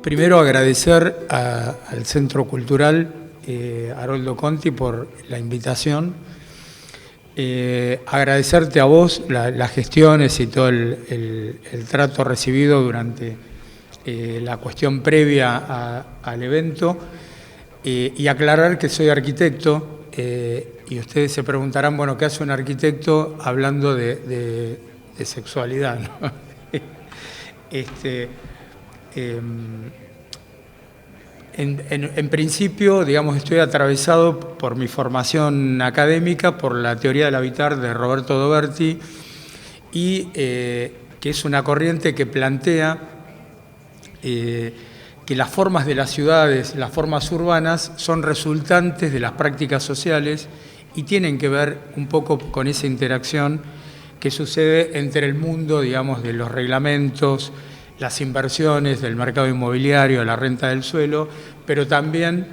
Primero agradecer al Centro Cultural Haroldo Conti por la invitación. Agradecerte a vos las gestiones y todo el trato recibido durante la cuestión previa al evento y aclarar que soy arquitecto y ustedes se preguntarán, bueno, ¿qué hace un arquitecto hablando de sexualidad, ¿no? En principio, digamos, estoy atravesado por mi formación académica, por la teoría del habitar de Roberto Doberti, y que es una corriente que plantea que las formas de las ciudades, las formas urbanas, son resultantes de las prácticas sociales y tienen que ver un poco con esa interacción que sucede entre el mundo, digamos, de los reglamentos, las inversiones del mercado inmobiliario, la renta del suelo, pero también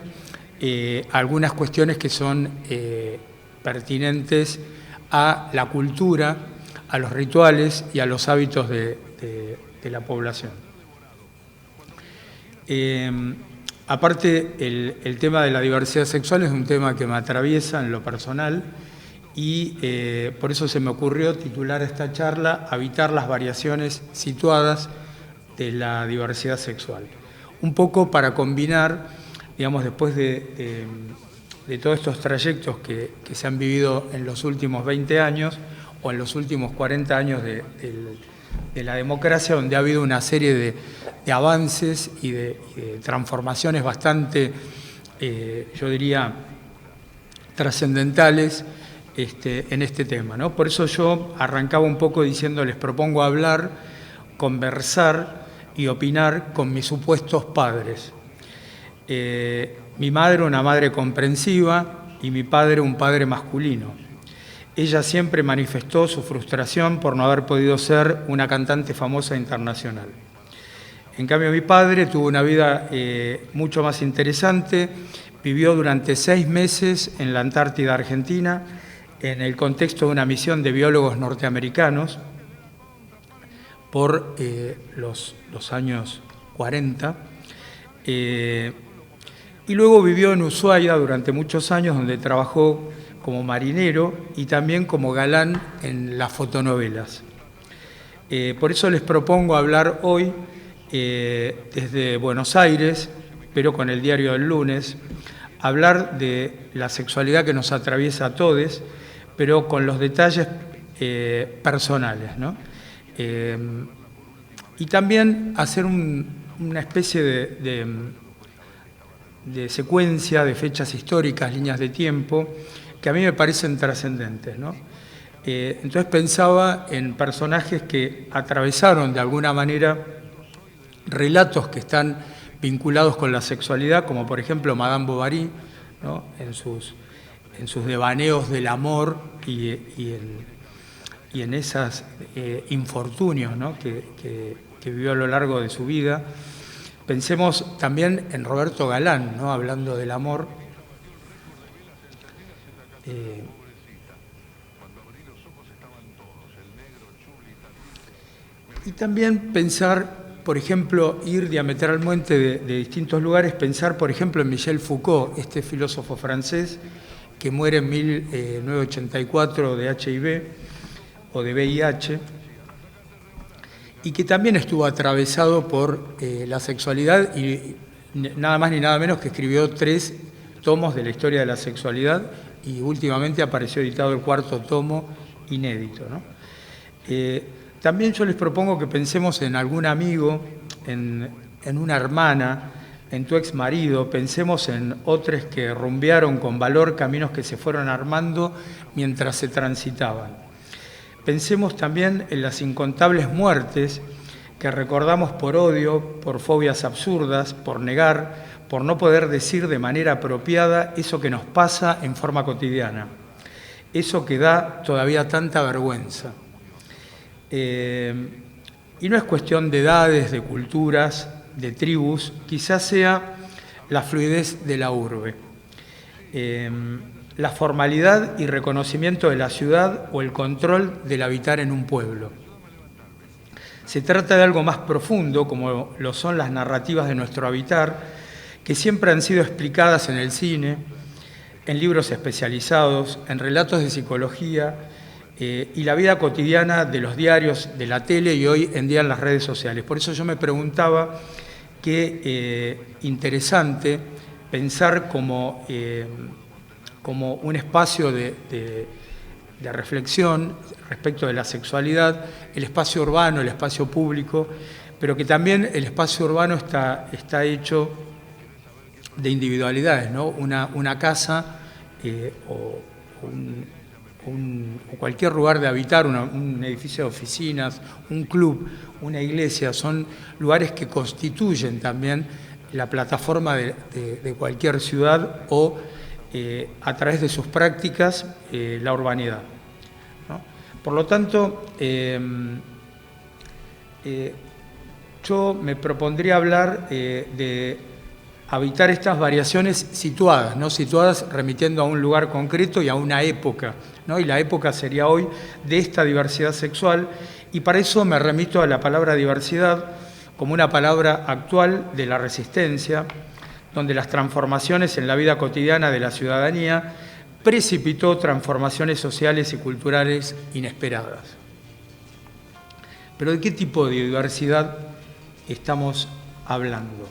algunas cuestiones que son pertinentes a la cultura, a los rituales y a los hábitos de la población. Aparte, el tema de la diversidad sexual es un tema que me atraviesa en lo personal y por eso se me ocurrió titular esta charla «Habitar las variaciones situadas de la diversidad sexual». Un poco para combinar, digamos, después de todos estos trayectos que se han vivido en los últimos 20 años o en los últimos 40 años de la democracia, donde ha habido una serie de avances y de transformaciones bastante, yo diría, trascendentales en este tema, ¿no? Por eso yo arrancaba un poco diciendo, les propongo hablar, conversar y opinar con mis supuestos padres. Mi madre, una madre comprensiva, y mi padre, un padre masculino. Ella siempre manifestó su frustración por no haber podido ser una cantante famosa internacional. En cambio, mi padre tuvo una vida mucho más interesante. Vivió durante 6 meses en la Antártida Argentina, en el contexto de una misión de biólogos norteamericanos, por los años 40, y luego vivió en Ushuaia durante muchos años, donde trabajó como marinero y también como galán en las fotonovelas. Por eso les propongo hablar hoy desde Buenos Aires, pero con el diario del lunes, hablar de la sexualidad que nos atraviesa a todos, pero con los detalles personales, ¿no? Y también hacer una especie de secuencia de fechas históricas, líneas de tiempo, que a mí me parecen trascendentes, ¿no? Entonces pensaba en personajes que atravesaron de alguna manera relatos que están vinculados con la sexualidad, como por ejemplo Madame Bovary, ¿no? en sus devaneos del amor y en esos infortunios, ¿no? que vivió a lo largo de su vida. Pensemos también en Roberto Galán, ¿no? Hablando del amor. Y también pensar, por ejemplo, ir diametralmente de distintos lugares, pensar, por ejemplo, en Michel Foucault, este filósofo francés que muere en 1984 de HIV o de VIH, y que también estuvo atravesado por la sexualidad y nada más ni nada menos que escribió 3 tomos de la historia de la sexualidad y últimamente apareció editado el 4º tomo inédito, ¿no? También yo les propongo que pensemos en algún amigo, en una hermana, en tu ex marido, pensemos en otros que rumbearon con valor caminos que se fueron armando mientras se transitaban. Pensemos también en las incontables muertes que recordamos por odio, por fobias absurdas, por negar, por no poder decir de manera apropiada eso que nos pasa en forma cotidiana, eso que da todavía tanta vergüenza. Y no es cuestión de edades, de culturas, de tribus, quizás sea la fluidez de la urbe, la formalidad y reconocimiento de la ciudad o el control del habitar en un pueblo. Se trata de algo más profundo, como lo son las narrativas de nuestro habitar, que siempre han sido explicadas en el cine, en libros especializados, en relatos de psicología y la vida cotidiana de los diarios, de la tele y hoy en día en las redes sociales. Por eso yo me preguntaba qué interesante pensar como un espacio de reflexión respecto de la sexualidad, el espacio urbano, el espacio público, pero que también el espacio urbano está hecho de individualidades, ¿no? Una casa o cualquier lugar de habitar, un edificio de oficinas, un club, una iglesia, son lugares que constituyen también la plataforma de cualquier ciudad o a través de sus prácticas la urbanidad, ¿no? Por lo tanto, yo me propondría hablar de habitar estas variaciones situadas, ¿no? Situadas remitiendo a un lugar concreto y a una época, ¿no? Y la época sería hoy de esta diversidad sexual, y para eso me remito a la palabra diversidad como una palabra actual de la resistencia, donde las transformaciones en la vida cotidiana de la ciudadanía precipitó transformaciones sociales y culturales inesperadas. Pero ¿de qué tipo de diversidad estamos hablando?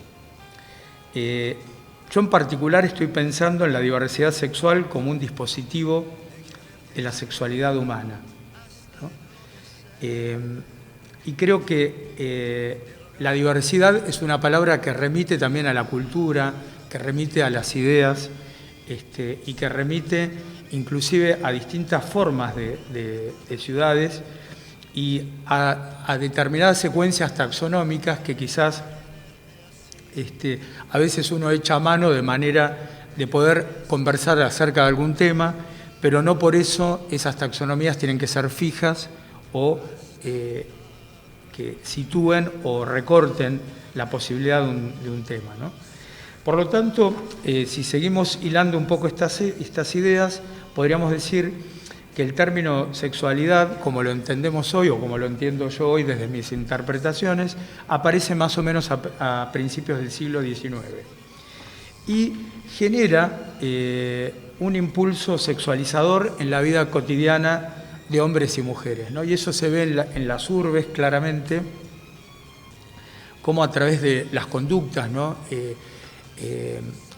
Yo en particular estoy pensando en la diversidad sexual como un dispositivo de la sexualidad humana, ¿no? Y creo que la diversidad es una palabra que remite también a la cultura, que remite a las ideas y que remite inclusive a distintas formas de ciudades y a determinadas secuencias taxonómicas que quizás a veces uno echa mano de manera de poder conversar acerca de algún tema, pero no por eso esas taxonomías tienen que ser fijas o que sitúen o recorten la posibilidad de un tema, ¿no? Por lo tanto, si seguimos hilando un poco estas ideas, podríamos decir que el término sexualidad, como lo entendemos hoy o como lo entiendo yo hoy desde mis interpretaciones, aparece más o menos a principios del siglo XIX y genera un impulso sexualizador en la vida cotidiana de hombres y mujeres, ¿no? Y eso se ve en las urbes claramente, como a través de las conductas, ¿no?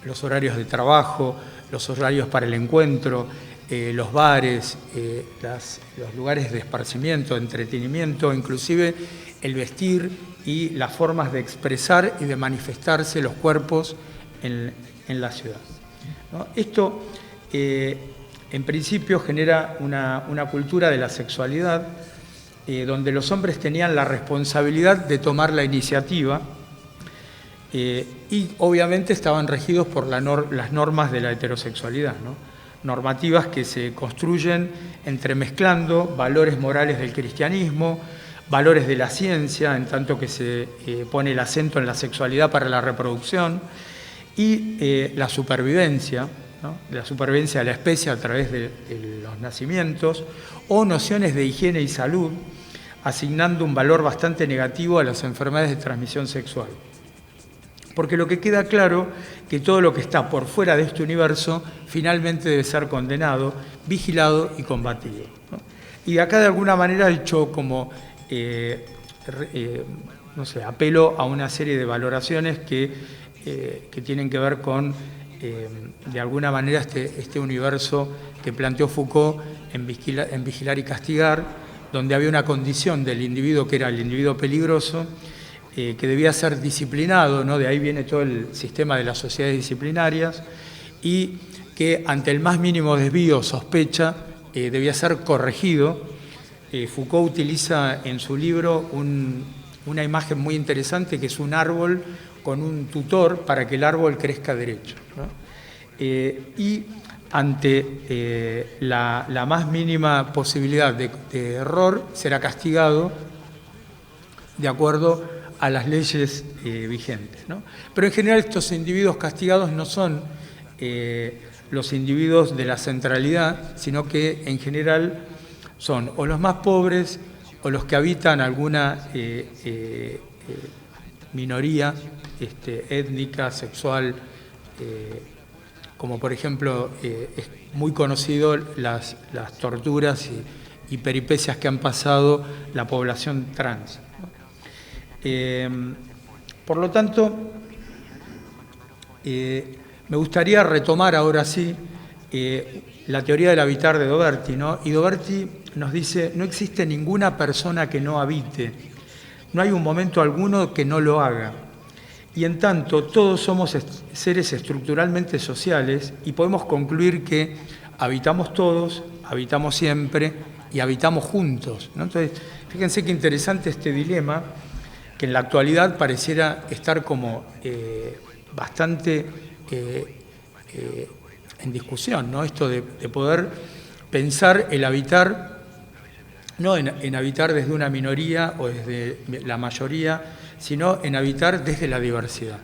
Los horarios de trabajo, los horarios para el encuentro, los bares, los lugares de esparcimiento, de entretenimiento, inclusive el vestir y las formas de expresar y de manifestarse los cuerpos en la ciudad, ¿no? Esto, en principio, genera una cultura de la sexualidad donde los hombres tenían la responsabilidad de tomar la iniciativa y obviamente estaban regidos por las normas de la heterosexualidad, ¿no? Normativas que se construyen entremezclando valores morales del cristianismo, valores de la ciencia, en tanto que se pone el acento en la sexualidad para la reproducción, y la supervivencia, ¿no? La supervivencia de la especie a través de los nacimientos, o nociones de higiene y salud, asignando un valor bastante negativo a las enfermedades de transmisión sexual. Porque lo que queda claro que todo lo que está por fuera de este universo finalmente debe ser condenado, vigilado y combatido, ¿no? Y acá de alguna manera he hecho como, no sé, apelo a una serie de valoraciones que tienen que ver con, de alguna manera, este universo que planteó Foucault en Vigilar y Castigar, donde había una condición del individuo que era el individuo peligroso, que debía ser disciplinado, ¿no? De ahí viene todo el sistema de las sociedades disciplinarias, y que ante el más mínimo desvío o sospecha debía ser corregido. Foucault utiliza en su libro una imagen muy interesante que es un árbol con un tutor para que el árbol crezca derecho, ¿no? Y ante la más mínima posibilidad de error será castigado de acuerdo a las leyes vigentes, ¿no? Pero en general estos individuos castigados no son los individuos de la centralidad, sino que en general son o los más pobres o los que habitan alguna minoría étnica, sexual, como por ejemplo es muy conocido las torturas y peripecias que han pasado la población trans. Por lo tanto, me gustaría retomar ahora sí la teoría del habitar de Doberti, ¿no? Y Doberti nos dice, no existe ninguna persona que no habite, no hay un momento alguno que no lo haga. Y en tanto, todos somos seres estructuralmente sociales y podemos concluir que habitamos todos, habitamos siempre y habitamos juntos, ¿no? Entonces, fíjense qué interesante este dilema, que en la actualidad pareciera estar como bastante en discusión, ¿no? Esto de poder pensar el habitar, no en habitar desde una minoría o desde la mayoría, sino en habitar desde la diversidad,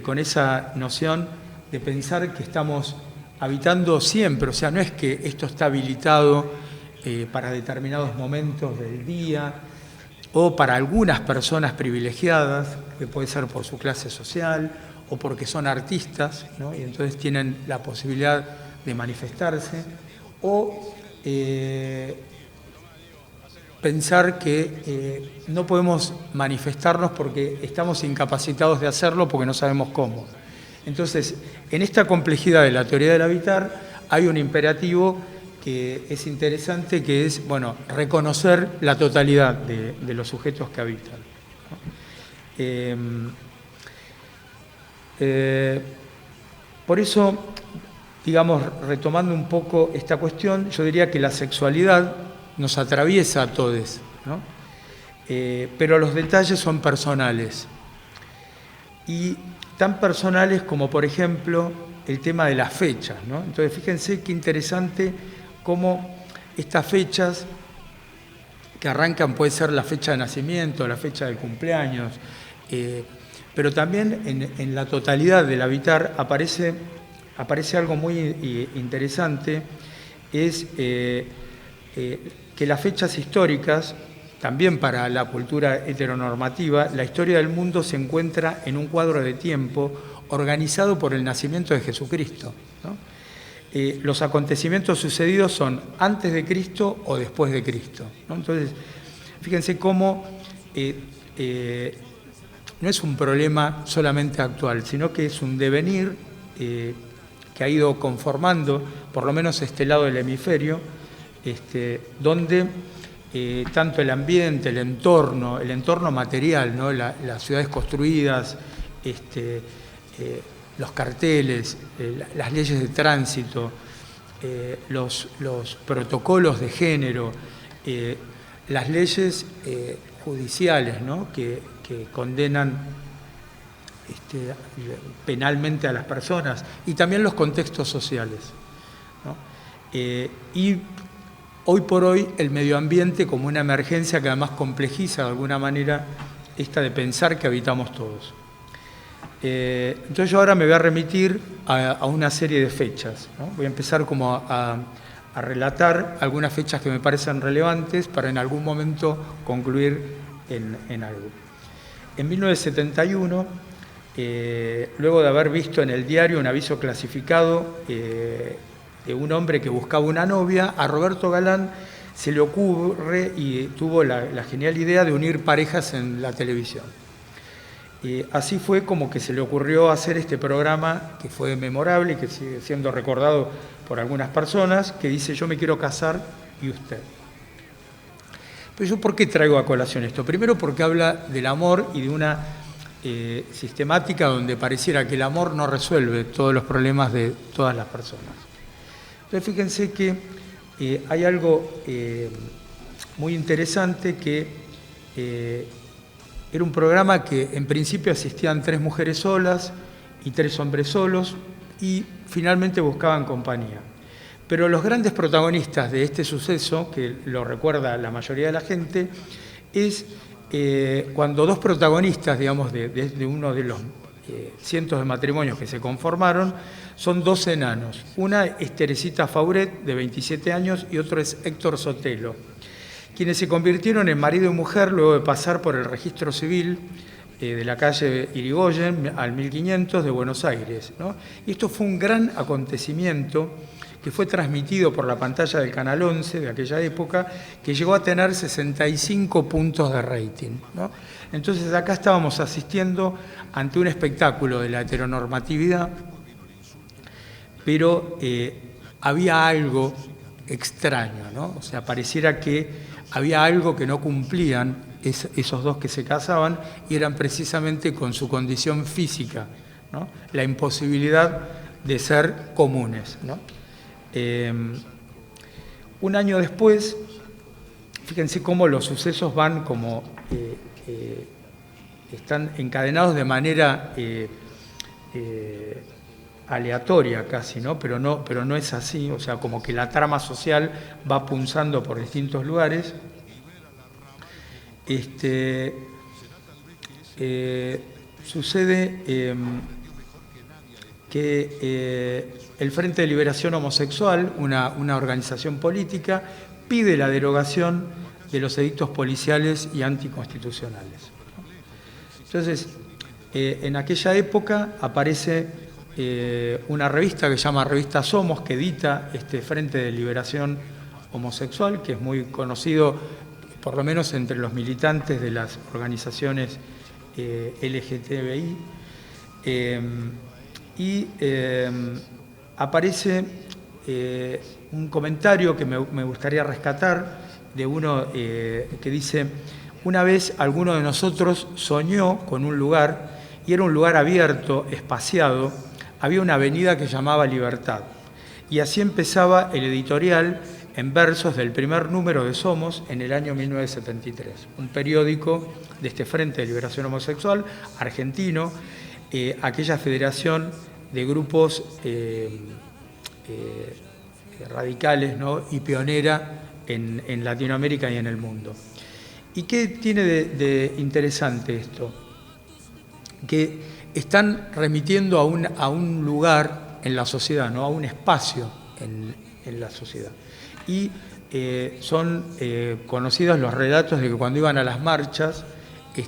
con esa noción de pensar que estamos habitando siempre, o sea, no es que esto está habilitado para determinados momentos del día o para algunas personas privilegiadas, que puede ser por su clase social o porque son artistas, ¿no? Y entonces tienen la posibilidad de manifestarse, o pensar que no podemos manifestarnos porque estamos incapacitados de hacerlo porque no sabemos cómo. Entonces, en esta complejidad de la teoría del habitar hay un imperativo que es interesante, que es, bueno, reconocer la totalidad de los sujetos que habitan, ¿no? Por eso, digamos, retomando un poco esta cuestión, yo diría que la sexualidad nos atraviesa a todos, ¿no? Pero los detalles son personales. Y tan personales como, por ejemplo, el tema de las fechas, ¿no? Entonces, fíjense qué interesante cómo estas fechas que arrancan, puede ser la fecha de nacimiento, la fecha de cumpleaños, pero también en la totalidad del habitar aparece algo muy interesante, es que las fechas históricas, también para la cultura heteronormativa, la historia del mundo se encuentra en un cuadro de tiempo organizado por el nacimiento de Jesucristo, ¿no? Los acontecimientos sucedidos son antes de Cristo o después de Cristo, ¿no? Entonces, fíjense cómo no es un problema solamente actual, sino que es un devenir que ha ido conformando, por lo menos este lado del hemisferio, donde tanto el ambiente, el entorno material, ¿no? Las ciudades construidas, los carteles, las leyes de tránsito, los protocolos de género, las leyes judiciales, ¿no? que condenan penalmente a las personas, y también los contextos sociales, ¿no? Y hoy por hoy el medio ambiente como una emergencia que además complejiza de alguna manera esta de pensar que habitamos todos. Entonces yo ahora me voy a remitir a una serie de fechas, ¿no? Voy a empezar como a relatar algunas fechas que me parecen relevantes para en algún momento concluir en algo. En 1971, luego de haber visto en el diario un aviso clasificado de un hombre que buscaba una novia, a Roberto Galán se le ocurre y tuvo la genial idea de unir parejas en la televisión. Así fue como que se le ocurrió hacer este programa que fue memorable y que sigue siendo recordado por algunas personas, que dice: yo me quiero casar y usted. Pero yo, ¿por qué traigo a colación esto? Primero porque habla del amor y de una sistemática donde pareciera que el amor no resuelve todos los problemas de todas las personas. Entonces fíjense que hay algo muy interesante, que era un programa que en principio asistían 3 mujeres solas y 3 hombres solos, y finalmente buscaban compañía. Pero los grandes protagonistas de este suceso, que lo recuerda la mayoría de la gente, es cuando 2 protagonistas, digamos, de uno de los cientos de matrimonios que se conformaron, son 2 enanos. Una es Teresita Fauret, de 27 años, y otro es Héctor Sotelo. quienes se convirtieron en marido y mujer luego de pasar por el registro civil de la calle Irigoyen al 1500 de Buenos Aires, ¿no? Y esto fue un gran acontecimiento que fue transmitido por la pantalla del Canal 11 de aquella época, que llegó a tener 65 puntos de rating, ¿no? Entonces acá estábamos asistiendo ante un espectáculo de la heteronormatividad, pero había algo extraño, ¿no? O sea, pareciera que había algo que no cumplían esos dos que se casaban, y eran precisamente con su condición física, ¿no? La imposibilidad de ser comunes, ¿no? Un año después, fíjense cómo los sucesos van como están encadenados de manera aleatoria casi, ¿no? Pero no es así, o sea, como que la trama social va punzando por distintos lugares. Sucede que el Frente de Liberación Homosexual, una organización política, pide la derogación de los edictos policiales y anticonstitucionales. Entonces, en aquella época aparece una revista que se llama Revista Somos, que edita este Frente de Liberación Homosexual, que es muy conocido por lo menos entre los militantes de las organizaciones LGTBI, y aparece un comentario que me gustaría rescatar de uno que dice: una vez alguno de nosotros soñó con un lugar, y era un lugar abierto, espaciado, había una avenida que llamaba Libertad, y así empezaba el editorial en versos del primer número de Somos en el año 1973, un periódico de este Frente de Liberación Homosexual argentino, aquella federación de grupos radicales, ¿no? Y pionera en Latinoamérica y en el mundo. ¿Y qué tiene de interesante esto? Que están remitiendo a un lugar en la sociedad, ¿no? A un espacio en la sociedad. Y son conocidos los relatos de que cuando iban a las marchas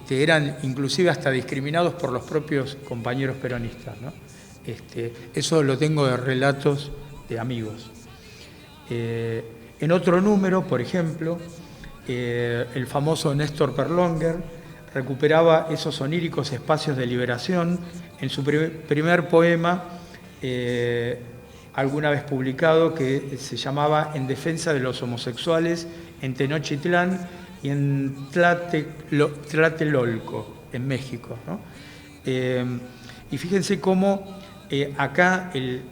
eran inclusive hasta discriminados por los propios compañeros peronistas, ¿no? Eso lo tengo de relatos de amigos. En otro número, por ejemplo, el famoso Néstor Perlonger recuperaba esos oníricos espacios de liberación en su primer poema, alguna vez publicado, que se llamaba En defensa de los homosexuales en Tenochtitlán y en Tlatelolco, en México, ¿no? Y fíjense cómo acá el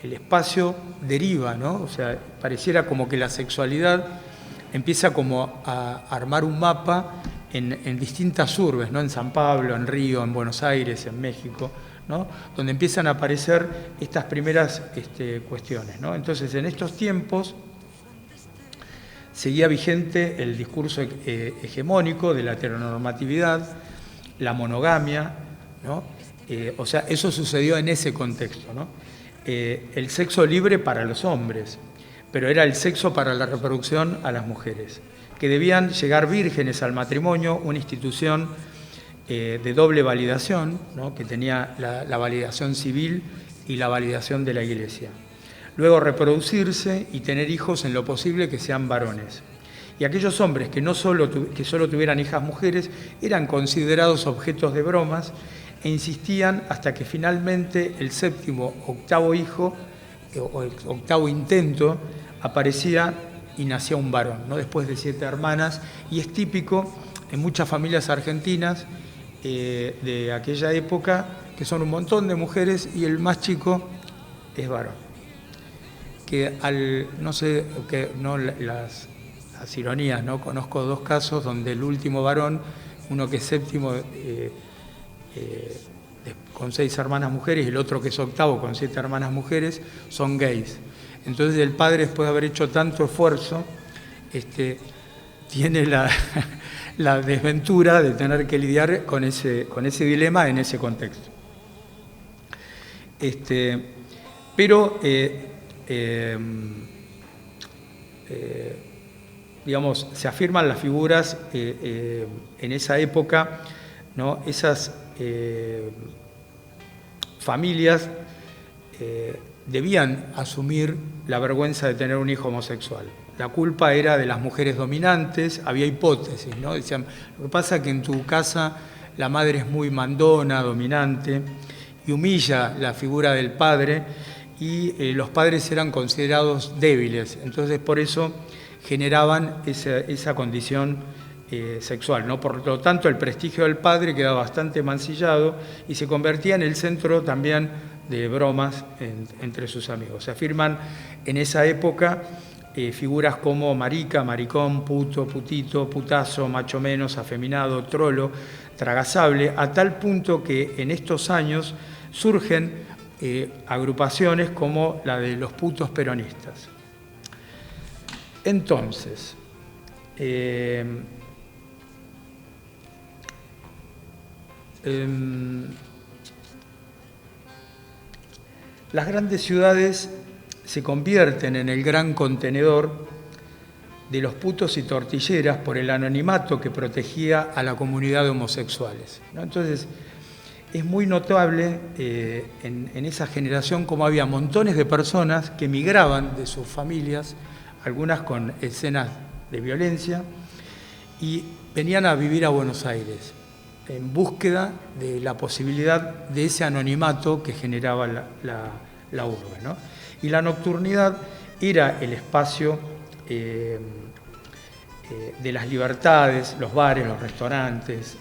espacio deriva, ¿no? O sea, pareciera como que la sexualidad empieza como a armar un mapa en distintas urbes, ¿no? En San Pablo, en Río, en Buenos Aires, en México, ¿no? Donde empiezan a aparecer estas primeras cuestiones, ¿no? Entonces, en estos tiempos seguía vigente el discurso hegemónico de la heteronormatividad, la monogamia, ¿no? O sea, eso sucedió en ese contexto, ¿no? El sexo libre para los hombres, pero era el sexo para la reproducción a las mujeres, que debían llegar vírgenes al matrimonio, una institución de doble validación, ¿no? Que tenía la validación civil y la validación de la Iglesia. Luego reproducirse y tener hijos en lo posible que sean varones. Y aquellos hombres que solo tuvieran hijas mujeres eran considerados objetos de bromas e insistían hasta que finalmente el séptimo, octavo hijo, o el octavo intento, aparecía y nacía un varón, ¿no? Después de 7 hermanas, y es típico en muchas familias argentinas de aquella época, que son un montón de mujeres y el más chico es varón. Que las ironías, ¿no? Conozco 2 casos donde el último varón, uno que es séptimo con 6 hermanas mujeres y el otro que es octavo con 7 hermanas mujeres, son gays. Entonces el padre, después de haber hecho tanto esfuerzo, tiene la desventura de tener que lidiar con ese dilema en ese contexto. digamos, se afirman las figuras en esa época, ¿no? Esas familias debían asumir la vergüenza de tener un hijo homosexual. La culpa era de las mujeres dominantes, había hipótesis, ¿no? Decían, lo que pasa es que en tu casa la madre es muy mandona, dominante, y humilla la figura del padre, y los padres eran considerados débiles. Entonces, por eso generaban esa condición sexual, ¿no? Por lo tanto, el prestigio del padre quedaba bastante mancillado y se convertía en el centro también de bromas entre sus amigos. Se afirman en esa época figuras como marica, maricón, puto, putito, putazo, macho menos, afeminado, trolo, tragasable, a tal punto que en estos años surgen agrupaciones como la de los putos peronistas. Entonces, las grandes ciudades se convierten en el gran contenedor de los putos y tortilleras por el anonimato que protegía a la comunidad de homosexuales, ¿no? Entonces, es muy notable en esa generación cómo había montones de personas que migraban de sus familias, algunas con escenas de violencia, y venían a vivir a Buenos Aires en búsqueda de la posibilidad de ese anonimato que generaba la urbe, ¿no? Y la nocturnidad era el espacio de las libertades, los bares, los restaurantes,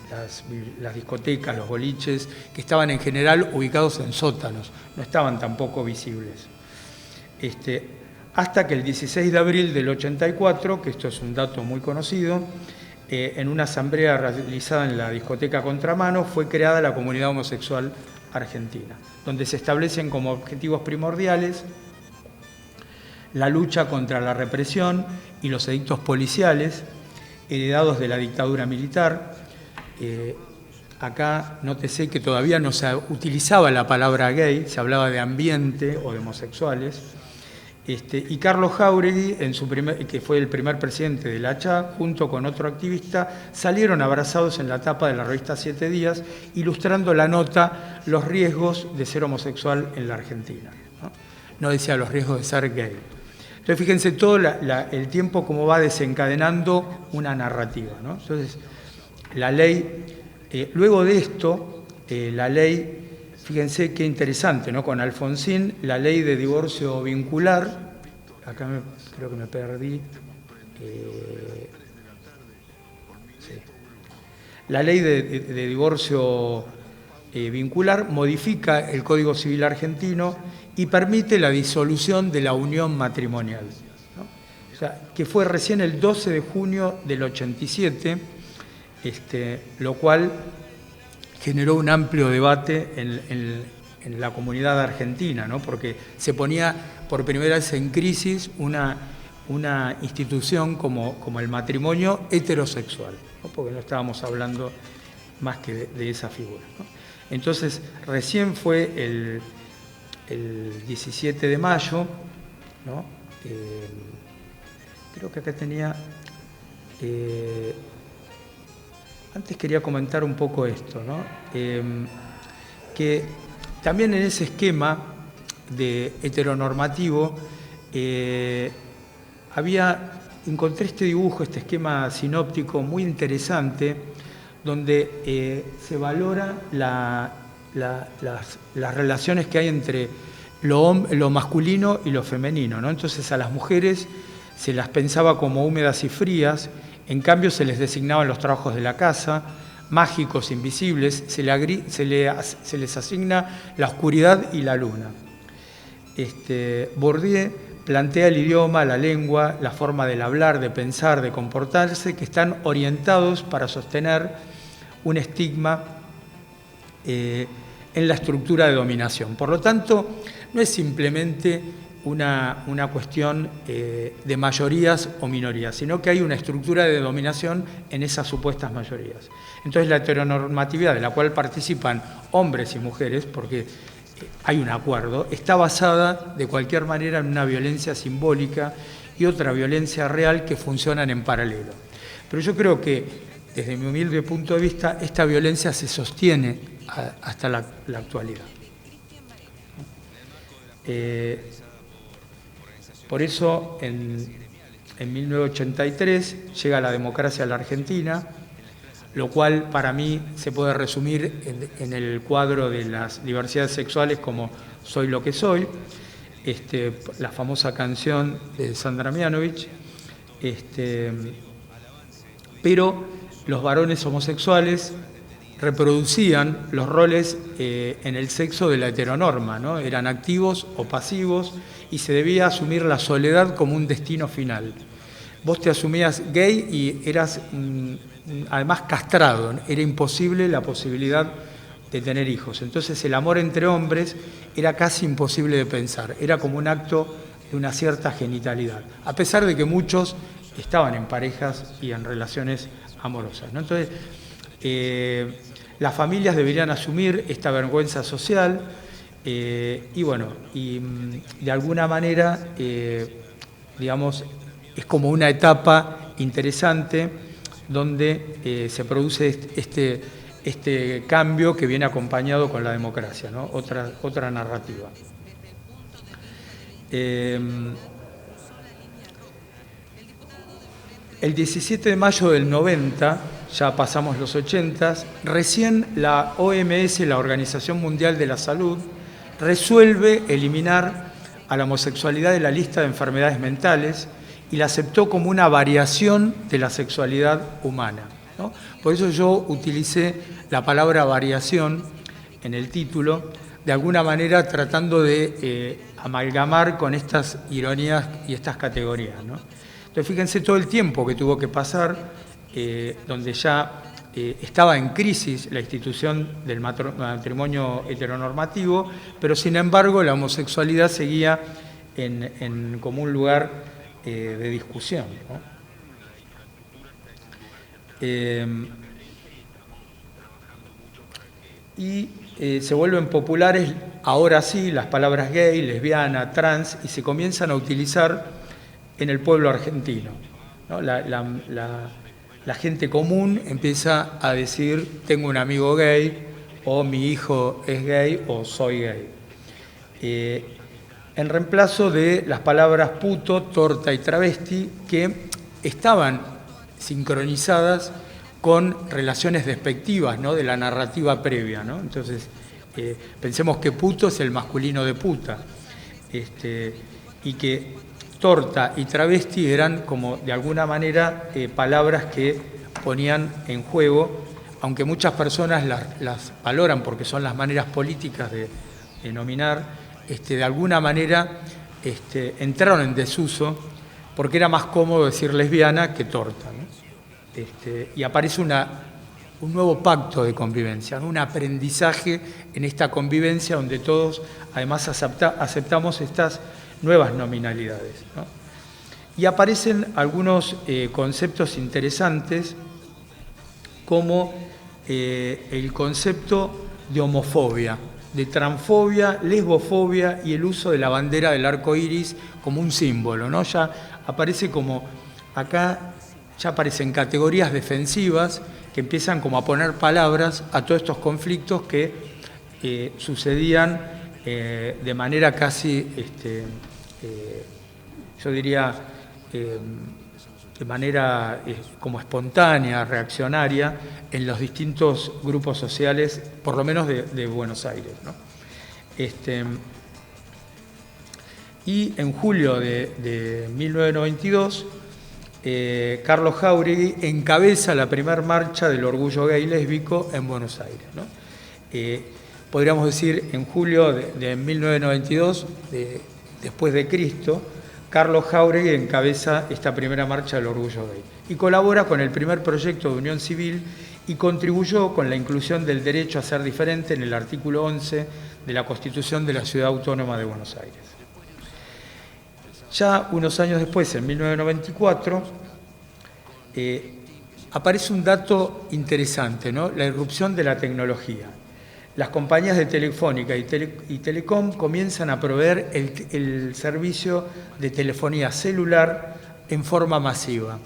las discotecas, los boliches, que estaban en general ubicados en sótanos, no estaban tampoco visibles. Hasta que el 16 de abril del 84, que esto es un dato muy conocido, en una asamblea realizada en la discoteca Contramano, fue creada la Comunidad Homosexual Argentina, donde se establecen como objetivos primordiales la lucha contra la represión y los edictos policiales heredados de la dictadura militar. Acá nótese que todavía no se utilizaba la palabra gay, se hablaba de ambiente o de homosexuales. Y Carlos Jáuregui, que fue el primer presidente de la ACHA, junto con otro activista, salieron abrazados en la tapa de la revista 7 Días, ilustrando la nota Los riesgos de ser homosexual en la Argentina. No decía los riesgos de ser gay. Entonces, fíjense todo el tiempo cómo va desencadenando una narrativa, ¿no? Entonces, la ley, luego de esto, la ley, fíjense qué interesante, ¿no? Con Alfonsín, la ley de divorcio vincular, acá creo que me perdí, sí. La ley de divorcio vincular modifica el Código Civil argentino y permite la disolución de la unión matrimonial, ¿no? O sea, que fue recién el 12 de junio del 87, lo cual generó un amplio debate en la comunidad argentina, ¿no? Porque se ponía por primera vez en crisis una institución como el matrimonio heterosexual, ¿no? Porque no estábamos hablando más que de esa figura, ¿no? Entonces, recién fue el 17 de mayo, ¿no? Creo que acá tenía... antes quería comentar un poco esto, ¿no? Que también en ese esquema de heteronormativo encontré este dibujo, este esquema sinóptico muy interesante, donde se valora las relaciones que hay entre lo masculino y lo femenino, ¿no? Entonces a las mujeres se las pensaba como húmedas y frías, en cambio se les designaban los trabajos de la casa, mágicos, invisibles, se les asigna la oscuridad y la luna. Bourdieu plantea el idioma, la lengua, la forma del hablar, de pensar, de comportarse, que están orientados para sostener un estigma en la estructura de dominación. Por lo tanto, no es simplemente una cuestión de mayorías o minorías, sino que hay una estructura de dominación en esas supuestas mayorías. Entonces, la heteronormatividad de la cual participan hombres y mujeres, porque hay un acuerdo, está basada de cualquier manera en una violencia simbólica y otra violencia real que funcionan en paralelo. Pero yo creo que, desde mi humilde punto de vista, esta violencia se sostiene hasta la actualidad. Por eso, en 1983 llega la democracia a la Argentina, lo cual para mí se puede resumir en el cuadro de las diversidades sexuales como Soy lo que soy, la famosa canción de Sandra Mianovich, pero los varones homosexuales reproducían los roles en el sexo de la heteronorma, ¿no? Eran activos o pasivos y se debía asumir la soledad como un destino final. Vos te asumías gay y eras además castrado, ¿no? Era imposible la posibilidad de tener hijos. Entonces el amor entre hombres era casi imposible de pensar, era como un acto de una cierta genitalidad, a pesar de que muchos estaban en parejas y en relaciones amorosas, ¿no? Entonces, las familias deberían asumir esta vergüenza social y bueno, de alguna manera, digamos, es como una etapa interesante donde se produce este cambio que viene acompañado con la democracia, ¿no? Otra narrativa. El 17 de mayo del 90, ya pasamos los 80, recién la OMS, la Organización Mundial de la Salud, resuelve eliminar a la homosexualidad de la lista de enfermedades mentales y la aceptó como una variación de la sexualidad humana, ¿no? Por eso yo utilicé la palabra variación en el título, de alguna manera tratando de amalgamar con estas ironías y estas categorías, ¿no? Entonces, fíjense todo el tiempo que tuvo que pasar, donde ya estaba en crisis la institución del matrimonio heteronormativo, pero sin embargo la homosexualidad seguía como un lugar de discusión, ¿no? Se vuelven populares, ahora sí, las palabras gay, lesbiana, trans, y se comienzan a utilizar en el pueblo argentino, ¿no? La gente común empieza a decir tengo un amigo gay, o mi hijo es gay, o soy gay. En reemplazo de las palabras puto, torta y travesti, que estaban sincronizadas con relaciones despectivas, ¿no? De la narrativa previa, ¿no? Entonces, pensemos que puto es el masculino de puta, y que torta y travesti eran como de alguna manera palabras que ponían en juego, aunque muchas personas las valoran porque son las maneras políticas de denominar, de alguna manera entraron en desuso porque era más cómodo decir lesbiana que torta, ¿no? Y aparece un nuevo pacto de convivencia, ¿no? Un aprendizaje en esta convivencia donde todos además aceptamos estas nuevas nominalidades, ¿no? Y aparecen algunos conceptos interesantes como el concepto de homofobia, de transfobia, lesbofobia y el uso de la bandera del arco iris como un símbolo, ¿no? Ya aparece como acá, ya aparecen categorías defensivas que empiezan como a poner palabras a todos estos conflictos que sucedían de manera casi, yo diría, de manera como espontánea, reaccionaria, en los distintos grupos sociales, por lo menos de Buenos Aires, ¿no? Y en julio de 1992, Carlos Jáuregui encabeza la primera marcha del orgullo gay lésbico en Buenos Aires, ¿no? Podríamos decir, en julio de 1992, después de Cristo, Carlos Jáuregui encabeza esta primera marcha del orgullo gay y colabora con el primer proyecto de unión civil y contribuyó con la inclusión del derecho a ser diferente en el artículo 11 de la Constitución de la Ciudad Autónoma de Buenos Aires. Ya unos años después, en 1994, aparece un dato interesante, ¿no? La irrupción de la tecnología. las compañías de Telefónica y Telecom comienzan a proveer el servicio de telefonía celular en forma masiva,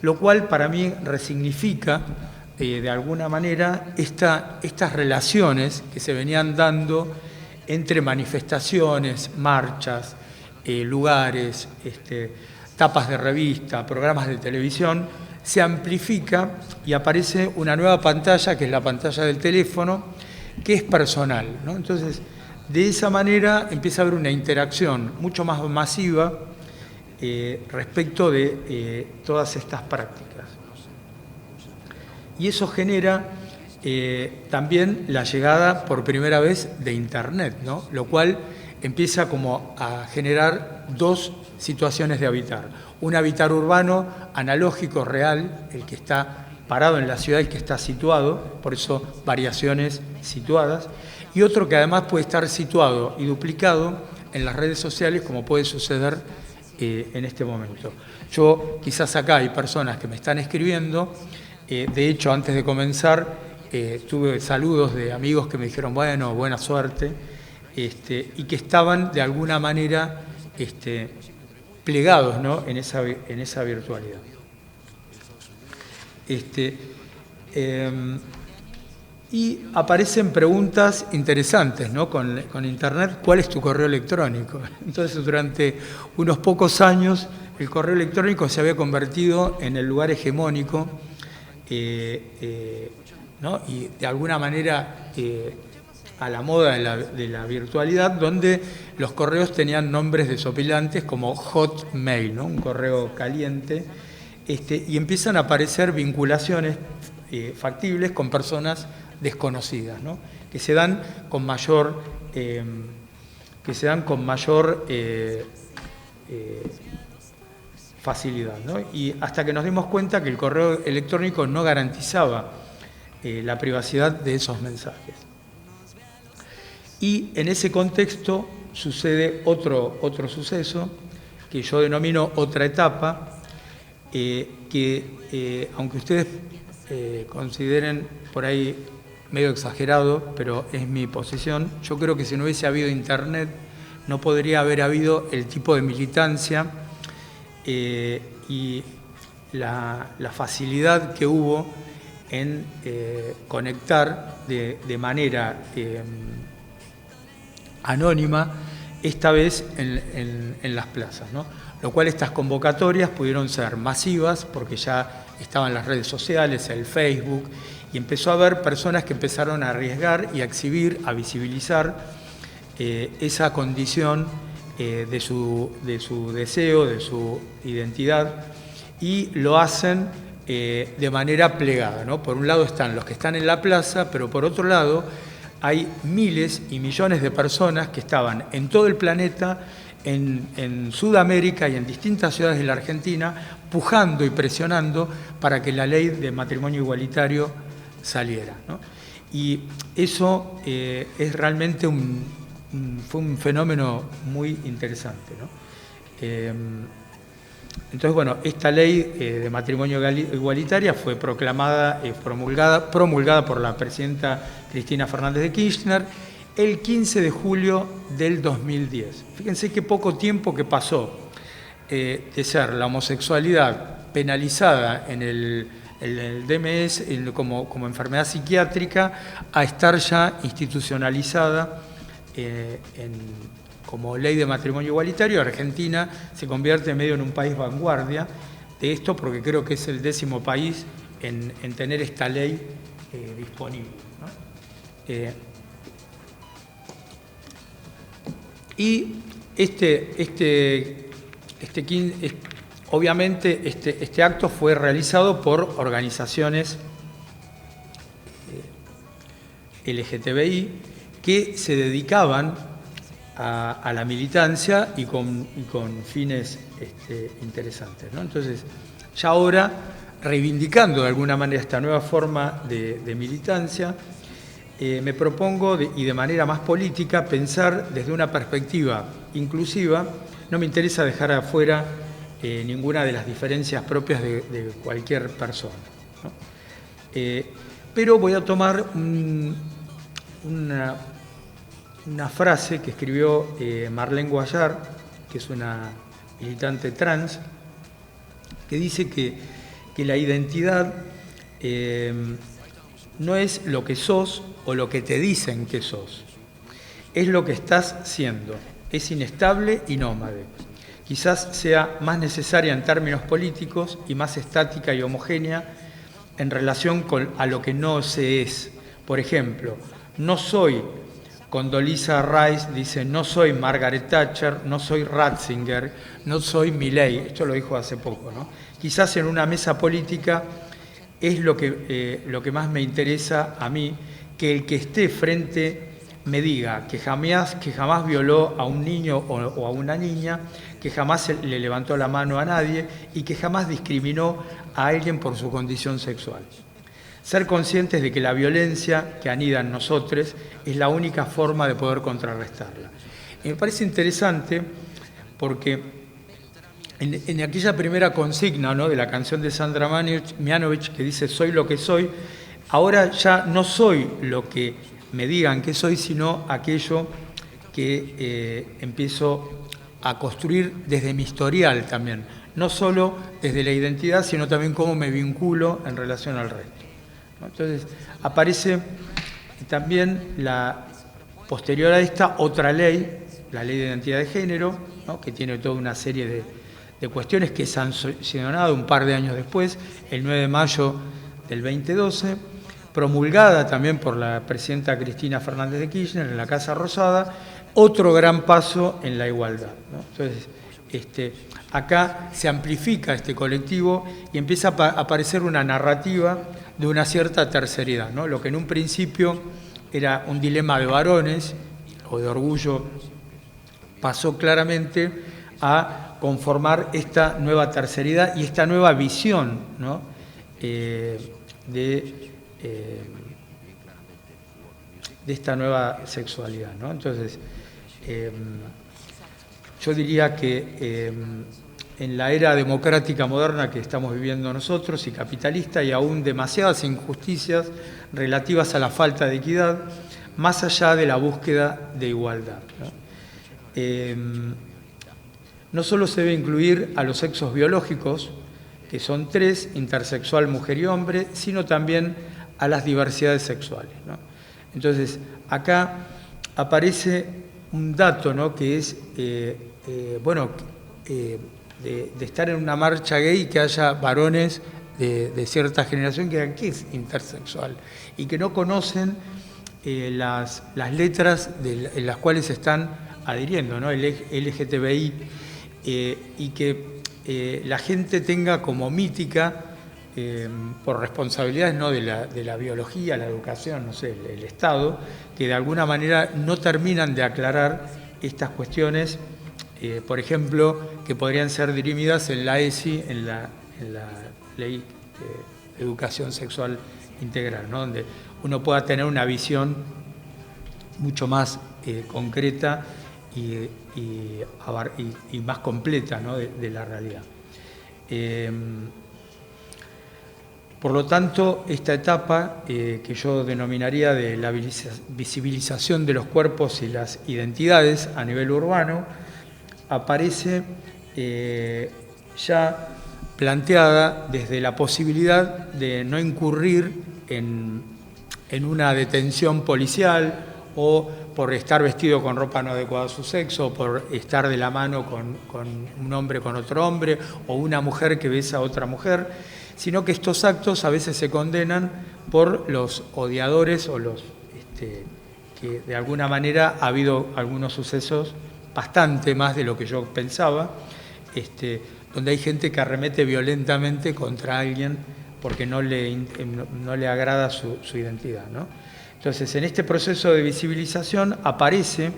lo cual para mí resignifica de alguna manera estas relaciones que se venían dando entre manifestaciones, marchas, lugares, tapas de revista, programas de televisión. Se amplifica y aparece una nueva pantalla, que es la pantalla del teléfono, que es personal, ¿no? Entonces, de esa manera empieza a haber una interacción mucho más masiva respecto de todas estas prácticas. Y eso genera también la llegada por primera vez de Internet, ¿no? Lo cual empieza como a generar dos situaciones de habitar. Un habitar urbano, analógico, real, el que está parado en la ciudad y que está situado, por eso variaciones situadas, y otro que además puede estar situado y duplicado en las redes sociales, como puede suceder en este momento. Yo, quizás acá hay personas que me están escribiendo, de hecho, antes de comenzar, tuve saludos de amigos que me dijeron, bueno, buena suerte, y que estaban de alguna manera plegados, ¿no?, en esa virtualidad. Y aparecen preguntas interesantes, ¿no?, con Internet. ¿Cuál es tu correo electrónico? Entonces, durante unos pocos años, el correo electrónico se había convertido en el lugar hegemónico, ¿no?, y de alguna manera a la moda de la virtualidad, donde los correos tenían nombres desopilantes como Hotmail, ¿no?, un correo caliente, y empiezan a aparecer vinculaciones factibles con personas desconocidas, ¿no?, que se dan con mayor facilidad, ¿no? Y hasta que nos dimos cuenta que el correo electrónico no garantizaba la privacidad de esos mensajes. Y en ese contexto sucede otro suceso que yo denomino otra etapa, que aunque ustedes consideren por ahí medio exagerado, pero es mi posición, yo creo que si no hubiese habido Internet no podría haber habido el tipo de militancia y la facilidad que hubo en conectar de manera anónima, esta vez en las plazas, ¿no? Lo cual estas convocatorias pudieron ser masivas porque ya estaban las redes sociales, el Facebook, y empezó a haber personas que empezaron a arriesgar y a exhibir, a visibilizar esa condición de su deseo, de su identidad, y lo hacen de manera plegada, ¿no? Por un lado están los que están en la plaza, pero por otro lado hay miles y millones de personas que estaban en todo el planeta, en Sudamérica y en distintas ciudades de la Argentina, pujando y presionando para que la ley de matrimonio igualitario saliera, ¿no? Y eso es realmente fue un fenómeno muy interesante, ¿no? Entonces, bueno, esta ley de matrimonio igualitaria fue promulgada por la presidenta Cristina Fernández de Kirchner el 15 de julio del 2010. Fíjense qué poco tiempo que pasó de ser la homosexualidad penalizada en el DMS como enfermedad psiquiátrica a estar ya institucionalizada como ley de matrimonio igualitario. Argentina se convierte medio en un país vanguardia de esto, porque creo que es el 10º país en tener esta ley disponible, ¿no? Y obviamente este acto fue realizado por organizaciones LGTBI que se dedicaban a la militancia y con fines interesantes, ¿no? Entonces, ya ahora, reivindicando de alguna manera esta nueva forma de militancia, me propongo, y de manera más política, pensar desde una perspectiva inclusiva. No me interesa dejar afuera ninguna de las diferencias propias de cualquier persona, ¿no? Pero voy a tomar una frase que escribió Marlene Guayar, que es una militante trans, que dice que la identidad no es lo que sos o lo que te dicen que sos, es lo que estás siendo, es inestable y nómade. Quizás sea más necesaria en términos políticos y más estática y homogénea en relación a lo que no se es. Por ejemplo, no soy, Condoleezza Rice dice, no soy Margaret Thatcher, no soy Ratzinger, no soy Milei. Esto lo dijo hace poco, ¿no? Quizás en una mesa política es lo que más me interesa a mí, que el que esté frente me diga que jamás violó a un niño o a una niña, que jamás le levantó la mano a nadie y que jamás discriminó a alguien por su condición sexual. Ser conscientes de que la violencia que anida en nosotros es la única forma de poder contrarrestarla. Y me parece interesante porque en aquella primera consigna, ¿no?, de la canción de Sandra Mianovich que dice soy lo que soy, ahora ya no soy lo que me digan que soy, sino aquello que empiezo a construir desde mi historial también, no solo desde la identidad, sino también cómo me vinculo en relación al resto. Entonces, aparece también posterior a esta otra ley, la Ley de Identidad de Género, ¿no?, que tiene toda una serie de cuestiones que se han sancionado un par de años después, el 9 de mayo del 2012, promulgada también por la presidenta Cristina Fernández de Kirchner en la Casa Rosada, otro gran paso en la igualdad, ¿no? Entonces, acá se amplifica este colectivo y empieza a aparecer una narrativa de una cierta terceridad, ¿no? Lo que en un principio era un dilema de varones o de orgullo pasó claramente a conformar esta nueva terceridad y esta nueva visión, ¿no?, de esta nueva sexualidad, ¿no? Entonces, yo diría que en la era democrática moderna que estamos viviendo nosotros y capitalista hay aún demasiadas injusticias relativas a la falta de equidad, más allá de la búsqueda de igualdad, ¿no? No solo se debe incluir a los sexos biológicos, que son 3, intersexual, mujer y hombre, sino también a las diversidades sexuales, ¿no? Entonces, acá aparece un dato, ¿no?, que es, de estar en una marcha gay y que haya varones de cierta generación que digan, ¿qué es intersexual? Y que no conocen las letras en las cuales se están adhiriendo, ¿no?, el LGTBI, y que la gente tenga como mítica, por responsabilidades, ¿no?, de la biología, la educación, no sé, el Estado, que de alguna manera no terminan de aclarar estas cuestiones, por ejemplo, que podrían ser dirimidas en la ESI, en la Ley de Educación Sexual Integral, ¿no?, donde uno pueda tener una visión mucho más concreta y más completa, ¿no?, de la realidad. Por lo tanto, esta etapa que yo denominaría de la visibilización de los cuerpos y las identidades a nivel urbano aparece ya planteada desde la posibilidad de no incurrir en una detención policial o por estar vestido con ropa no adecuada a su sexo, o por estar de la mano con un hombre con otro hombre, o una mujer que besa a otra mujer, sino que estos actos a veces se condenan por los odiadores o los que de alguna manera ha habido algunos sucesos, bastante más de lo que yo pensaba, donde hay gente que arremete violentamente contra alguien porque no le agrada su identidad, ¿no? Entonces, en este proceso de visibilización aparece,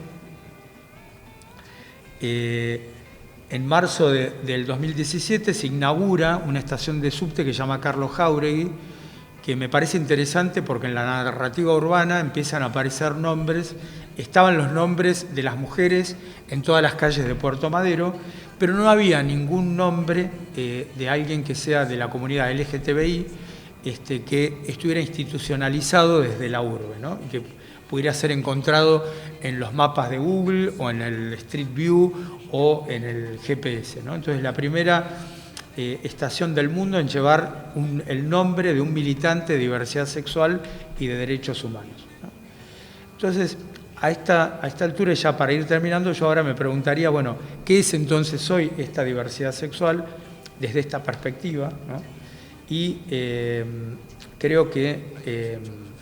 en marzo del 2017, se inaugura una estación de subte que se llama Carlos Jáuregui, que me parece interesante porque en la narrativa urbana empiezan a aparecer nombres, estaban los nombres de las mujeres en todas las calles de Puerto Madero, pero no había ningún nombre de alguien que sea de la comunidad LGTBI, que estuviera institucionalizado desde la urbe, ¿no?, y que pudiera ser encontrado en los mapas de Google o en el Street View o en el GPS, ¿no? Entonces, la primera estación del mundo en llevar el nombre de un militante de diversidad sexual y de derechos humanos, ¿no? Entonces, a esta altura, ya para ir terminando, yo ahora me preguntaría, bueno, ¿qué es entonces hoy esta diversidad sexual desde esta perspectiva, ¿no? Y creo que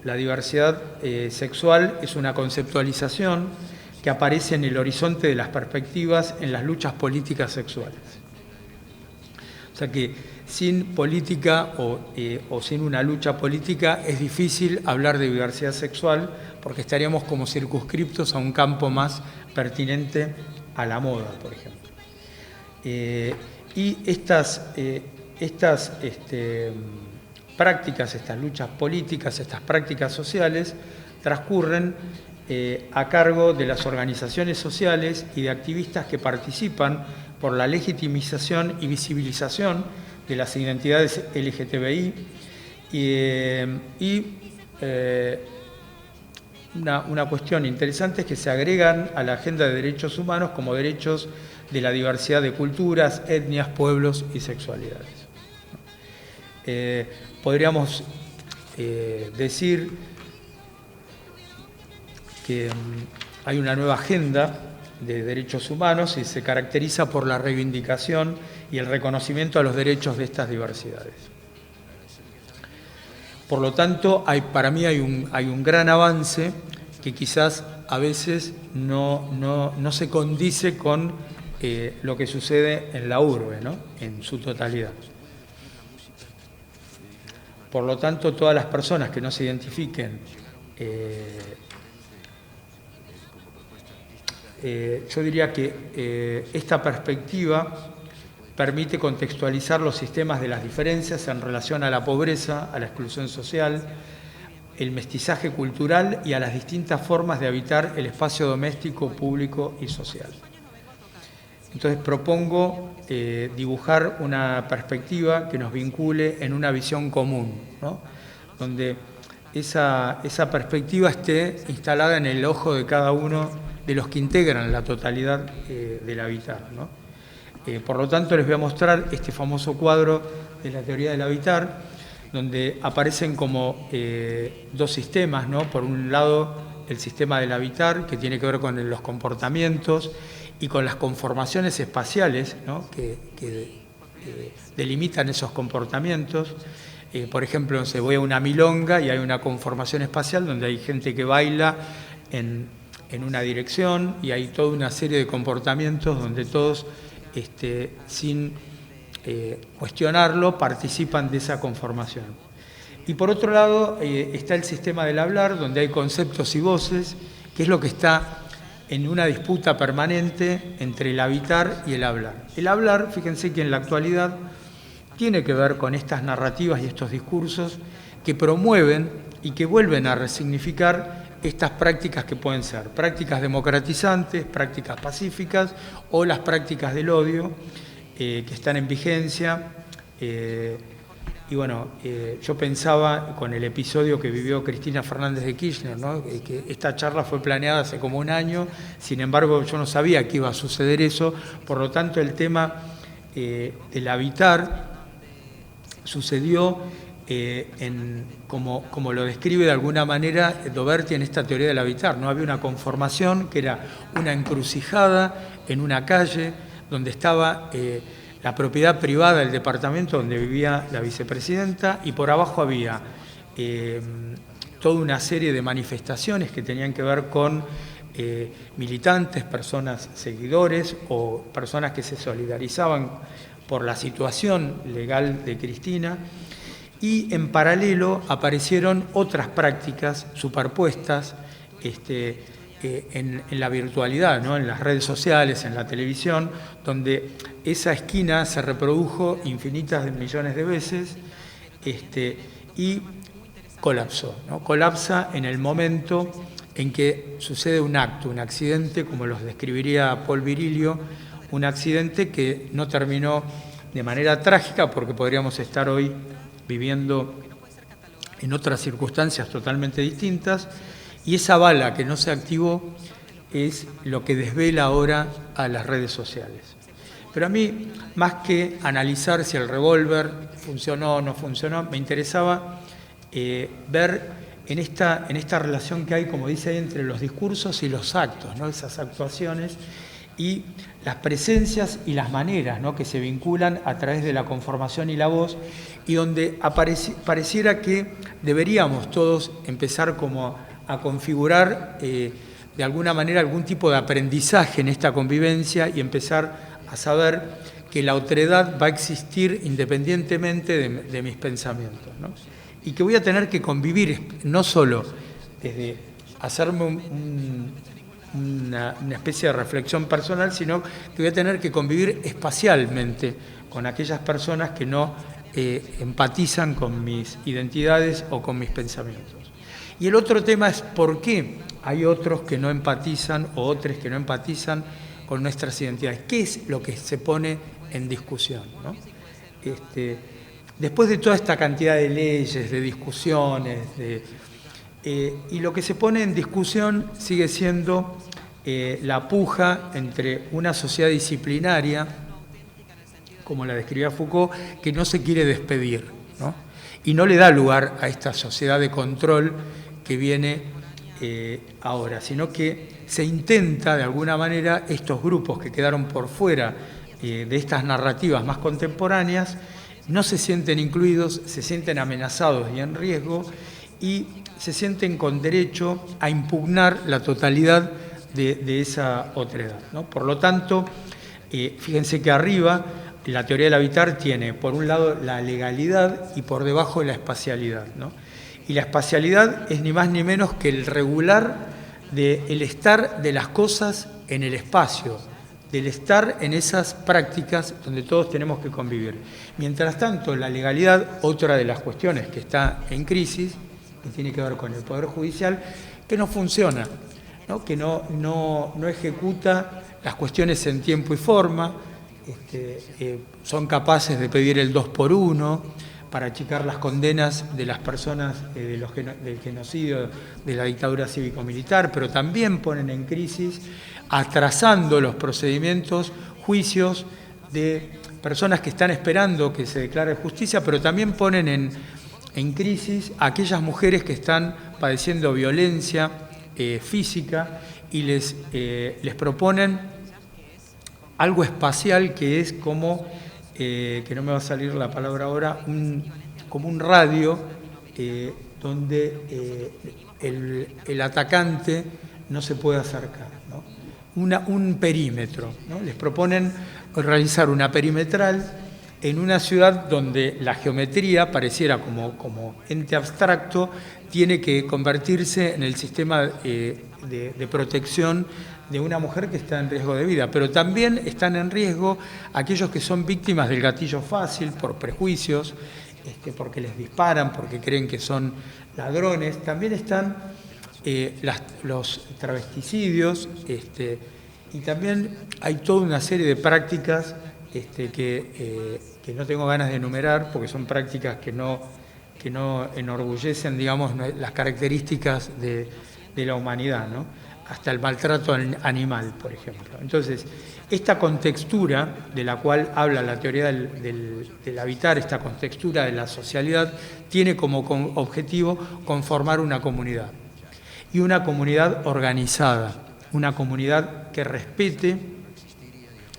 la diversidad sexual es una conceptualización que aparece en el horizonte de las perspectivas en las luchas políticas sexuales. O sea que sin política o sin una lucha política es difícil hablar de diversidad sexual, porque estaríamos como circunscriptos a un campo más pertinente a la moda, por ejemplo. Y estas prácticas, estas luchas políticas, estas prácticas sociales, transcurren a cargo de las organizaciones sociales y de activistas que participan por la legitimización y visibilización de las identidades LGTBI una cuestión interesante es que se agregan a la agenda de derechos humanos como derechos de la diversidad de culturas, etnias, pueblos y sexualidades. Podríamos decir que hay una nueva agenda de derechos humanos y se caracteriza por la reivindicación y el reconocimiento a los derechos de estas diversidades. Por lo tanto, para mí hay un gran avance que quizás a veces no se condice con lo que sucede en la urbe, ¿no? En su totalidad. Por lo tanto, todas las personas que no se identifiquen, yo diría que esta perspectiva permite contextualizar los sistemas de las diferencias en relación a la pobreza, a la exclusión social, el mestizaje cultural y a las distintas formas de habitar el espacio doméstico, público y social. Entonces propongo dibujar una perspectiva que nos vincule en una visión común, ¿no? Donde esa perspectiva esté instalada en el ojo de cada uno de los que integran la totalidad del habitar, ¿no? Por lo tanto, les voy a mostrar este famoso cuadro de la teoría del habitar, donde aparecen como dos sistemas, ¿no? Por un lado, el sistema del habitar, que tiene que ver con los comportamientos y con las conformaciones espaciales, ¿no? que delimitan esos comportamientos. Por ejemplo, se voy a una milonga y hay una conformación espacial donde hay gente que baila en una dirección y hay toda una serie de comportamientos donde todos, sin cuestionarlo, participan de esa conformación. Y por otro lado está el sistema del hablar, donde hay conceptos y voces, que es lo que está en una disputa permanente entre el habitar y el hablar. El hablar, fíjense que en la actualidad tiene que ver con estas narrativas y estos discursos que promueven y que vuelven a resignificar estas prácticas que pueden ser prácticas democratizantes, prácticas pacíficas o las prácticas del odio que están en vigencia. Y bueno, yo pensaba con el episodio que vivió Cristina Fernández de Kirchner, ¿no? Que esta charla fue planeada hace como un año, sin embargo yo no sabía que iba a suceder eso, por lo tanto el tema del habitar sucedió como lo describe de alguna manera Doberti en esta teoría del habitar, ¿no? Había una conformación que era una encrucijada en una calle donde estaba la propiedad privada del departamento donde vivía la vicepresidenta y por abajo había toda una serie de manifestaciones que tenían que ver con militantes, personas seguidores o personas que se solidarizaban por la situación legal de Cristina. Y en paralelo aparecieron otras prácticas superpuestas en la virtualidad, ¿no? En las redes sociales, en la televisión, donde esa esquina se reprodujo infinitas de millones de veces y colapsó, ¿no? Colapsa en el momento en que sucede un acto, un accidente, como los describiría Paul Virilio, un accidente que no terminó de manera trágica porque podríamos estar hoy viviendo en otras circunstancias totalmente distintas, y esa bala que no se activó es lo que desvela ahora a las redes sociales. Pero a mí, más que analizar si el revólver funcionó o no funcionó, me interesaba ver en esta relación que hay, como dice ahí, entre los discursos y los actos, ¿no? Esas actuaciones y las presencias y las maneras, ¿no?, que se vinculan a través de la conformación y la voz, y donde pareciera que deberíamos todos empezar como a configurar de alguna manera algún tipo de aprendizaje en esta convivencia y empezar a saber que la otredad va a existir independientemente de mis pensamientos, ¿no? Y que voy a tener que convivir no solo desde hacerme una especie de reflexión personal, sino que voy a tener que convivir espacialmente con aquellas personas que no empatizan con mis identidades o con mis pensamientos. Y el otro tema es por qué hay otros que no empatizan o otros que no empatizan con nuestras identidades. ¿Qué es lo que se pone en discusión, ¿no? Después de toda esta cantidad de leyes, de discusiones, y lo que se pone en discusión sigue siendo la puja entre una sociedad disciplinaria, como la describía Foucault, que no se quiere despedir, ¿no? Y no le da lugar a esta sociedad de control que viene ahora, sino que se intenta de alguna manera estos grupos que quedaron por fuera de estas narrativas más contemporáneas, no se sienten incluidos, se sienten amenazados y en riesgo y se sienten con derecho a impugnar la totalidad de esa otredad, ¿no? Por lo tanto, fíjense que arriba la teoría del habitar tiene por un lado la legalidad y por debajo la espacialidad, ¿no? Y la espacialidad es ni más ni menos que el regular del estar de las cosas en el espacio, del estar en esas prácticas donde todos tenemos que convivir. Mientras tanto, la legalidad, otra de las cuestiones que está en crisis, que tiene que ver con el Poder Judicial, que no funciona, ¿no? Que no ejecuta las cuestiones en tiempo y forma, son capaces de pedir el 2 por 1 para achicar las condenas de las personas del genocidio de la dictadura cívico-militar, pero también ponen en crisis, atrasando los procedimientos, juicios de personas que están esperando que se declare justicia, pero también ponen en crisis a aquellas mujeres que están padeciendo violencia física y les proponen algo espacial que es como, que no me va a salir la palabra ahora, como un radio donde el atacante no se puede acercar, ¿no? Un perímetro, ¿no? Les proponen realizar una perimetral en una ciudad donde la geometría pareciera como ente abstracto, tiene que convertirse en el sistema de protección de una mujer que está en riesgo de vida, pero también están en riesgo aquellos que son víctimas del gatillo fácil por prejuicios, porque les disparan, porque creen que son ladrones. También están los travesticidios, y también hay toda una serie de prácticas que no tengo ganas de enumerar, porque son prácticas que no enorgullecen, digamos, las características de la humanidad, ¿no? Hasta el maltrato animal, por ejemplo. Entonces, esta contextura de la cual habla la teoría del habitar, esta contextura de la socialidad, tiene como objetivo conformar una comunidad. Y una comunidad organizada, una comunidad que respete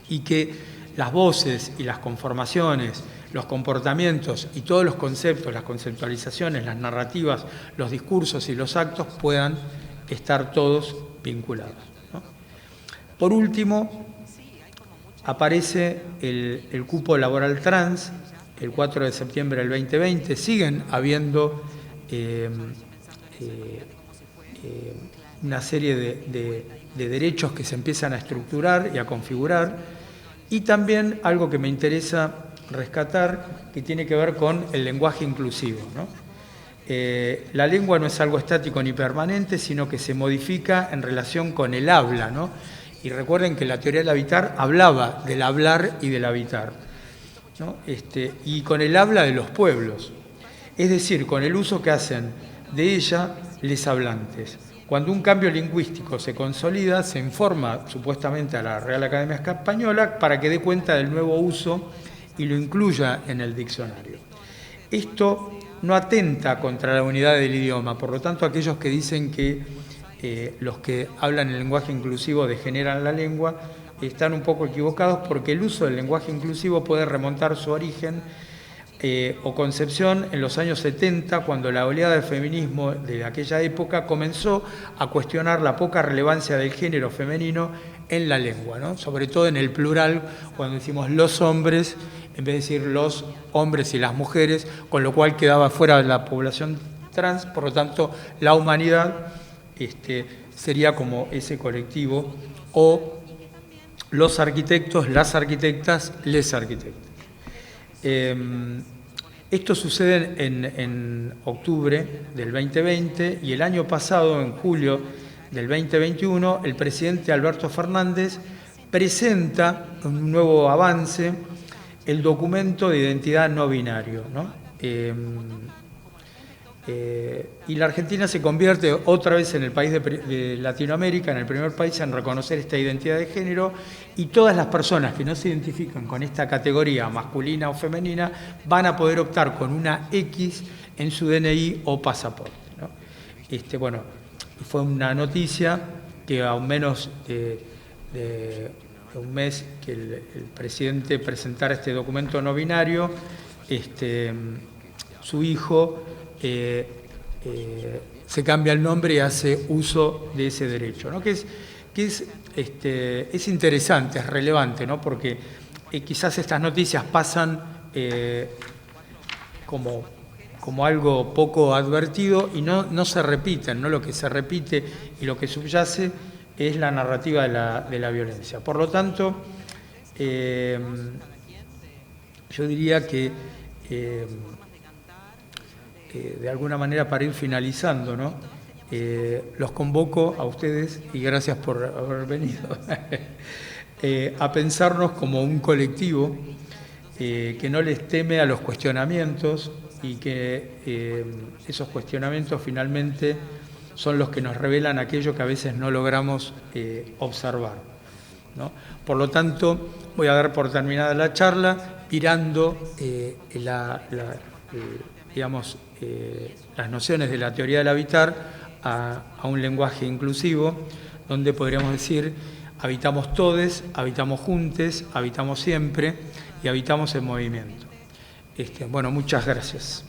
y que las voces y las conformaciones, los comportamientos y todos los conceptos, las conceptualizaciones, las narrativas, los discursos y los actos puedan estar todos vinculados, ¿no? Por último, aparece el cupo laboral trans, el 4 de septiembre del 2020, siguen habiendo una serie de derechos que se empiezan a estructurar y a configurar, y también algo que me interesa rescatar, que tiene que ver con el lenguaje inclusivo, ¿no? La lengua no es algo estático ni permanente, sino que se modifica en relación con el habla, ¿no? Y recuerden que la teoría del habitar hablaba del hablar y del habitar, ¿no? Y con el habla de los pueblos. es decir, con el uso que hacen de ella les hablantes. Cuando un cambio lingüístico se consolida, se informa supuestamente a la Real Academia Española para que dé cuenta del nuevo uso y lo incluya en el diccionario. Esto no atenta contra la unidad del idioma, por lo tanto aquellos que dicen que los que hablan el lenguaje inclusivo degeneran la lengua están un poco equivocados, porque el uso del lenguaje inclusivo puede remontar su origen o concepción en los años 70, cuando la oleada del feminismo de aquella época comenzó a cuestionar la poca relevancia del género femenino en la lengua, ¿no? Sobre todo en el plural, cuando decimos los hombres, en vez de decir los hombres y las mujeres, con lo cual quedaba fuera de la población trans. Por lo tanto, la humanidad sería como ese colectivo, o los arquitectos, las arquitectas, les arquitectos. Esto sucede en octubre del 2020, y el año pasado, en julio del 2021, el presidente Alberto Fernández presenta un nuevo avance, el documento de identidad no binario, ¿no? Y la Argentina se convierte otra vez en el país de Latinoamérica, en el primer país en reconocer esta identidad de género, y todas las personas que no se identifican con esta categoría masculina o femenina van a poder optar con una X en su DNI o pasaporte, ¿no? Bueno, fue una noticia que a menos de un mes que el presidente presentara este documento no binario, su hijo se cambia el nombre y hace uso de ese derecho, ¿no? Que es interesante, es relevante, ¿no? Porque quizás estas noticias pasan como algo poco advertido y no se repiten, ¿no? Lo que se repite y lo que subyace es la narrativa de la violencia. Por lo tanto, yo diría que de alguna manera, para ir finalizando, ¿no? Los convoco a ustedes, y gracias por haber venido, a pensarnos como un colectivo que no les teme a los cuestionamientos, y que esos cuestionamientos finalmente son los que nos revelan aquello que a veces no logramos observar, ¿no? Por lo tanto, voy a dar por terminada la charla, mirando las nociones de la teoría del habitar a un lenguaje inclusivo, donde podríamos decir: habitamos todes, habitamos juntes, habitamos siempre y habitamos en movimiento. Bueno, muchas gracias.